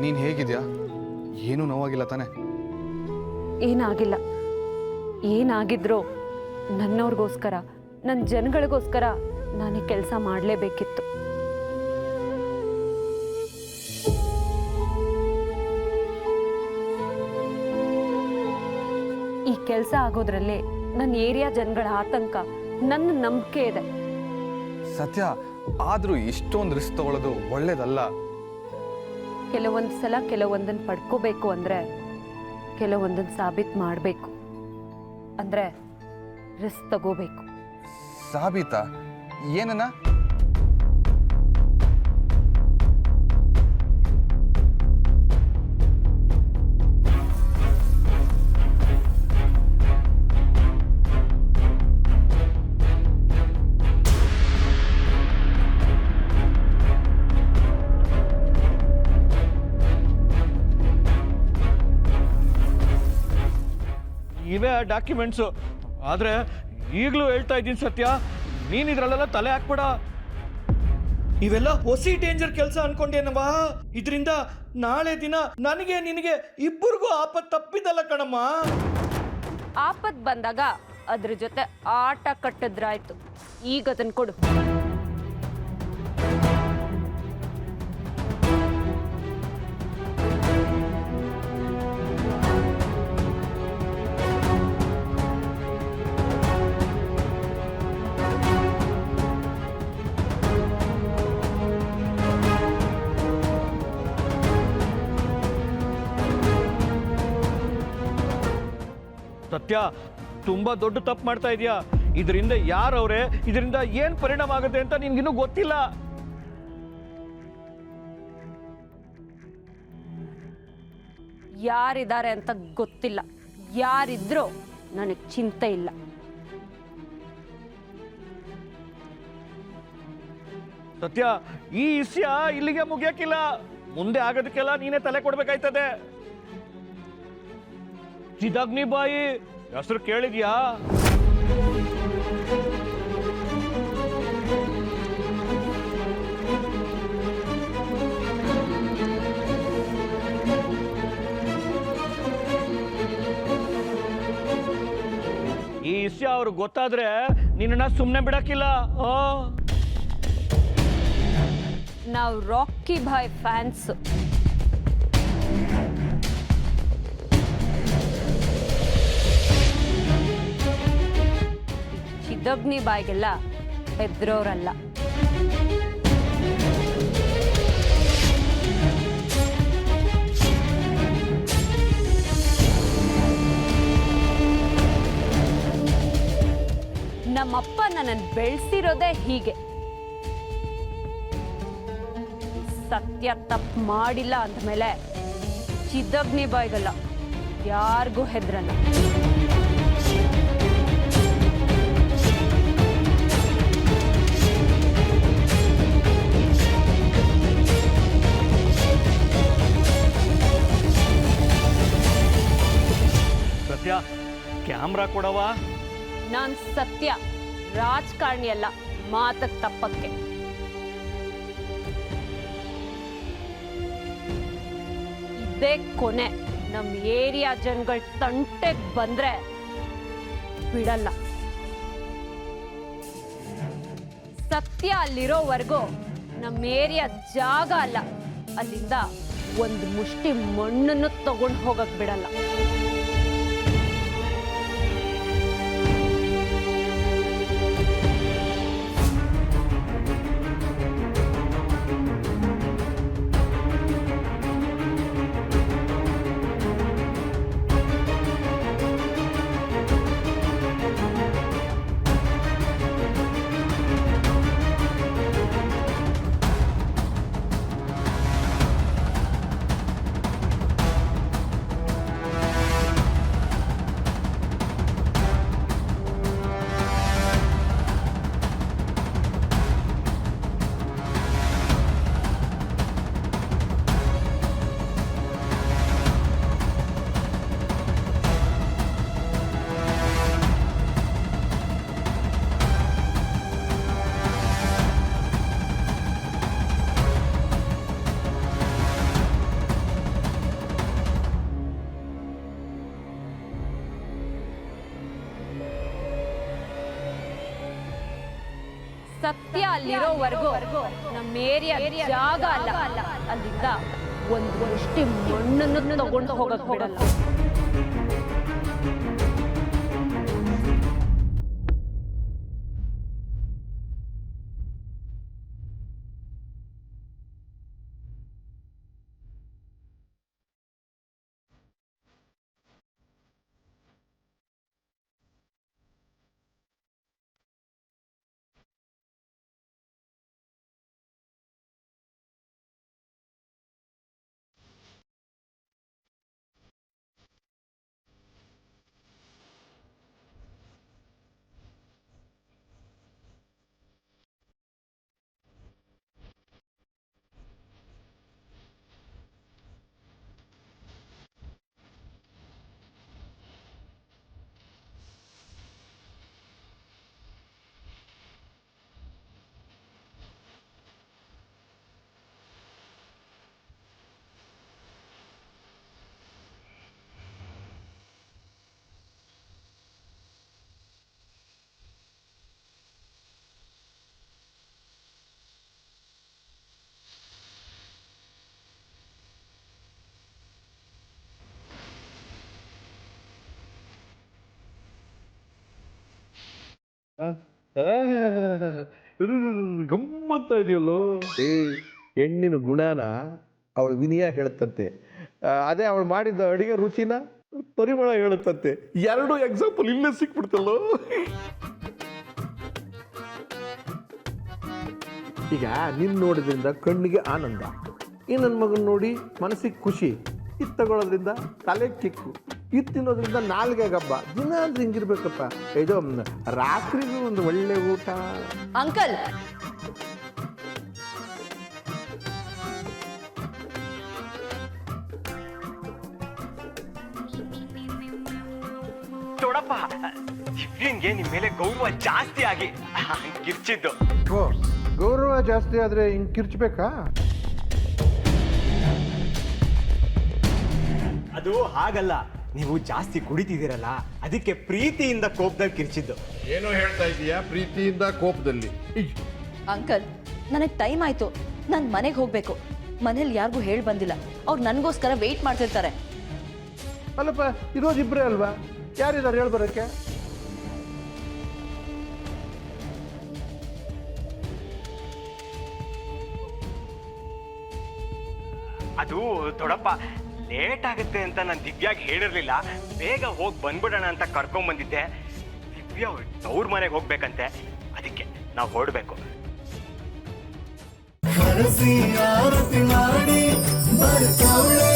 ನೀನು ಹೇಗಿದ್ಯಾ? ಏನೂ ನೋವಾಗಿಲ್ಲ ತಾನೆ? ಏನಾಗಿಲ್ಲ. ಏನಾಗಿದ್ರು ನನ್ನವ್ರಿಗೋಸ್ಕರ, ನನ್ನ ಜನಗಳಿಗೋಸ್ಕರ ನಾನು ಕೆಲಸ ಮಾಡಲೇಬೇಕಿತ್ತು. ಈ ಕೆಲಸ ಆಗೋದ್ರಲ್ಲಿ ನನ್ನ ಏರಿಯಾ ಜನಗಳ ಆತಂಕ, ನನ್ನ ನಂಬಿಕೆ ಇದೆ. ಸತ್ಯ, ಆದರೂ ಇಷ್ಟೊಂದು ರಿಸ್ಕ್ ತಗೊಳ್ಳೋದು ಒಳ್ಳೇದಲ್ಲ. ಕೆಲವೊಂದು ಸಲ ಕೆಲವೊಂದನ್ನು ಪಡ್ಕೋಬೇಕು ಅಂದರೆ ಕೆಲವೊಂದನ್ನು ಸಾಬೀತು ಮಾಡಬೇಕು. ಅಂದರೆ ರಿಸ್ಕ್ ತಗೋಬೇಕು. ಸಾಬೀತಾ? ಏನನ್ನ? ಇವೇ ಡಾಕ್ಯುಮೆಂಟ್ಸು. ಆದರೆ ಈಗಲೂ ಹೇಳ್ತಾ ಇದ್ದೀನಿ ಸತ್ಯ, ನೀನು ಇದ್ರಲ್ಲೆಲ್ಲ ತಲೆ ಹಾಕ್ಬೇಡ. ಇವೆಲ್ಲ ಹೊಸಿ ಡೇಂಜರ್ ಕೆಲಸ ಅನ್ಕೊಂಡೇನವಾ? ಇದರಿಂದ ನಾಳೆ ದಿನ ನನಗೆ ನಿನಗೆ ಇಬ್ಬರಿಗೂ ಆಪತ್ತು ತಪ್ಪಿದಲ್ಲ ಕಣಮ್ಮ. ಆಪತ್ತು ಬಂದಾಗ ಅದ್ರ ಜೊತೆ ಆಟ ಕಟ್ಟಿದ್ರಾಯ್ತು. ಈಗ ಅದನ್ನು ಕೊಡು. ಸತ್ಯ, ತುಂಬಾ ದೊಡ್ಡ ತಪ್ಪು ಮಾಡ್ತಾ ಇದೀಯಾ. ಇದರಿಂದ ಯಾರವ್ರೆ, ಇದರಿಂದ ಏನ್ ಪರಿಣಾಮ ಆಗುತ್ತೆ ಅಂತ ನಿನ್ಗಿನ್ನೂ ಗೊತ್ತಿಲ್ಲ. ಯಾರಿದ್ದಾರೆ ಅಂತ ಗೊತ್ತಿಲ್ಲ. ಯಾರಿದ್ರೂ ನನಗೆ ಚಿಂತೆ ಇಲ್ಲ. ಸತ್ಯ, ಈ ವಿಷಯ ಇಲ್ಲಿಗೆ ಮುಗಿಯಕ್ಕಿಲ್ಲ. ಮುಂದೆ ಆಗೋದಕ್ಕೆಲ್ಲ ನೀನೇ ತಲೆ ಕೊಡ್ಬೇಕಾಯ್ತದೆ. ಚಿದಾಗ್ನಿ ಬಾಯಿ ಹೆಸರು ಕೇಳಿದ್ಯಾ? ಈ ವಿಷಯ ಅವ್ರಿಗೆ ಗೊತ್ತಾದ್ರೆ ನಿನ್ನ ಸುಮ್ಮನೆ ಬಿಡಕ್ಕಿಲ್ಲ. ನಾವು ರಾಕಿ ಬಾಯ್ ಫ್ಯಾನ್ಸ್. ಚಿದಗ್ನಿ ಬಾಯ್ಗೆಲ್ಲ ಹೆದ್ರೋರಲ್ಲ. ನಮ್ಮಪ್ಪ ನನ್ನನ್ನು ಬೆಳೆಸಿರೋದೇ ಹೀಗೆ. ಸತ್ಯ ತಪ್ಪು ಮಾಡಿಲ್ಲ ಅಂದಮೇಲೆ ಚಿದಗ್ನಿ ಬಾಯ್ಗಲ್ಲ, ಯಾರಿಗೂ ಹೆದ್ರಲ್ಲ. ಸತ್ಯ, ಕ್ಯಾಮ್ರಾ ಕೊಡವಾ? ನಾನ್ ಸತ್ಯ, ರಾಜಕಾರಣಿ ಅಲ್ಲ ಮಾತಕ್ ತಪ್ಪಕ್ಕೆ. ಇದೇ ಕೊನೆ. ನಮ್ಮ ಏರಿಯಾ ಜನಗಳ ತಂಟೆಗೆ ಬಂದ್ರೆ ಬಿಡಲ್ಲ. ಸತ್ಯ ಅಲ್ಲಿರೋವರೆಗೂ ನಮ್ಮ ಏರಿಯಾ ಜಾಗ ಅಲ್ಲ, ಅಲ್ಲಿಂದ ಒಂದು ಮುಷ್ಟಿ ಮಣ್ಣನ್ನು ತಗೊಂಡು ಹೋಗಕ್ ಬಿಡಲ್ಲ. ಸತ್ಯ ಅಲ್ಲಿರೋವರೆಗೂ ನಮ್ಮ ಏರಿಯಾ ಜಾಗ ಅಲ್ಲ ಅಲ್ಲಿಂದ ಒಂದು ಮುಷ್ಟಿ ಮಣ್ಣನ್ನು ತಗೊಂಡು ಹೋಗಕ್ ಬಿಡಲ್ಲ. ಗಮ್ಮತ್ತ ಇದೆಯಲ್ಲೋ. ಹೆಣ್ಣಿನ ಗುಣನ ಅವಳು ವಿನಯ ಹೇಳುತ್ತಂತೆ, ಅದೇ ಅವಳು ಮಾಡಿದ ಅಡಿಗೆ ರುಚಿನ ಪರಿಮಳ ಹೇಳುತ್ತಂತೆ. ಎರಡು ಎಕ್ಸಾಂಪಲ್ ಇಲ್ಲೇ ಸಿಕ್ಬಿಡ್ತಲ್ಲೋ. ಈಗ ನಿನ್ನ ನೋಡಿದ್ರಿಂದ ಕಣ್ಣಿಗೆ ಆನಂದ, ಈ ನನ್ನ ಮಗನ ನೋಡಿ ಮನಸ್ಸಿಗೆ ಖುಷಿ, ಇದು ತಗೊಳ್ಳೋದ್ರಿಂದ ತಲೆ ಕಿಕ್ಕು, ಇದು ತಿನ್ನೋದ್ರಿಂದ ನಾಲ್ಗೆ ಗಬ್ಬ. ದಿನ ಅಂದ್ರೆ ಹಿಂಗಿರ್ಬೇಕಪ್ಪ. ಇದು ರಾತ್ರಿಗೂ ಒಂದು ಒಳ್ಳೆ ಊಟ. ಅಂಕಲ್, ದೊಡ್ಡಪ್ಪ, ದಿವ್ಯನ್ಗೆ ನಿಮ್ ಮೇಲೆ ಗೌರವ ಜಾಸ್ತಿ ಆಗಿ ಕಿರ್ಚಿದ್ದು. ಓ, ಗೌರವ ಜಾಸ್ತಿ ಆದ್ರೆ ಹಿಂಗ್ ಕಿರ್ಚ್ಬೇಕಾ? ಅದು ಹಾಗಲ್ಲ, ನೀವು ಜಾಸ್ತಿ ಕುಡಿತಿದ್ದೀರಲ್ಲ, ಅದಕ್ಕೆ ಪ್ರೀತಿಯಿಂದ ಕೋಪದಲ್ಲಿ ಕಿರ್ಚಿದ್ದು. ಏನೋ ಹೇಳ್ತಾ ಇದೀಯಾ ಪ್ರೀತಿಯಿಂದ ಕೋಪದಲ್ಲಿ? ಅಂಕಲ್, ನನಗೆ ಟೈಮ್ ಆಯ್ತು, ನಾನು ಮನೆಗೆ ಹೋಗ್ಬೇಕು. ಮನೇಲಿ ಯಾರಿಗೂ ಹೇಳಿ ಬಂದಿಲ್ಲ, ಅವ್ರು ನನಗೋಸ್ಕರ ವೆಯ್ಟ್ ಮಾಡ್ತಿರ್ತಾರೆ. ಅಲ್ಲಪ್ಪ, ಇರೋದು ಇಬ್ಬರೇ ಅಲ್ವಾ? ಯಾರಿದ್ದಾರೆ ಹೇಳಿ ಬರೋಕ್ಕೆ? ಅದು ದೊಡ್ಡಪ್ಪ, ಲೇಟ್ ಆಗುತ್ತೆ ಅಂತ ನಾನು ದಿವ್ಯಾಗ್ ಹೇಳಿರ್ಲಿಲ್ಲ. ಬೇಗ ಹೋಗಿ ಬಂದ್ಬಿಡೋಣ ಅಂತ ಕರ್ಕೊಂಡ್ ಬಂದಿದ್ದೆ. ದಿವ್ಯಾ ಅವ್ರ ಮನೆಗೆ ಹೋಗ್ಬೇಕಂತೆ, ಅದಕ್ಕೆ ನಾವು ಹೊರಡ್ಬೇಕು. ಆರತಿ ಮಾಡಿ ಬರ್ತಾಳೆ